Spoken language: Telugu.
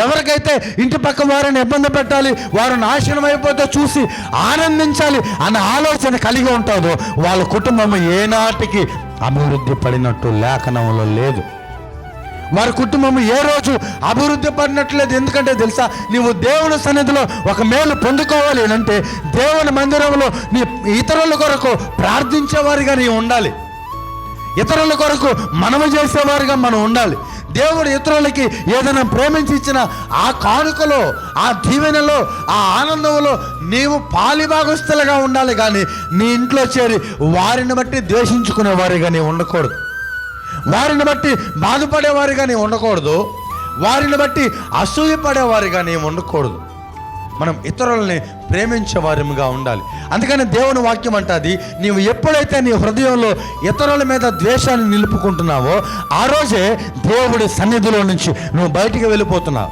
ఎవరికైతే ఇంటి పక్క వారిని ఇబ్బంది పెట్టాలి, వారు నాశనం అయిపోతే చూసి ఆనందించాలి అన్న ఆలోచన కలిగి ఉంటుందో వాళ్ళ కుటుంబం ఏనాటికి అభివృద్ధి పడినట్టు లేఖనంలో లేదు. వారి కుటుంబం ఏ రోజు అభివృద్ధి పడినట్లేదు. ఎందుకంటే తెలుసా, నీవు దేవుని సన్నిధిలో ఒక మేలు పొందుకోవాలి అంటే దేవుని మందిరంలో నీ ఇతరుల కొరకు ప్రార్థించేవారిగా నీ ఉండాలి, ఇతరుల కొరకు మనవి చేసేవారిగా మనం ఉండాలి. దేవుడు ఇతరులకి ఏదైనా ప్రేమించి ఇచ్చిన ఆ కానుకలో, ఆ దీవెనలో, ఆ ఆనందంలో నీవు పాలిభాగస్తులుగా ఉండాలి. కానీ నీ ఇంట్లో చేరి వారిని బట్టి ద్వేషించుకునేవారిగా నీ ఉండకూడదు, వారిని బట్టి బాధపడేవారిగా నీ ఉండకూడదు, వారిని బట్టి అసూయపడేవారిగా నీ ఉండకూడదు. మనం ఇతరులని ప్రేమించే వారిగా ఉండాలి. అందుకని దేవుని వాక్యం అంటది, నీవు ఎప్పుడైతే నీ హృదయంలో ఇతరుల మీద ద్వేషాన్ని నిలుపుకుంటున్నావో ఆ రోజే దేవుడి సన్నిధిలో నుంచి నువ్వు బయటికి వెళ్ళిపోతున్నావు.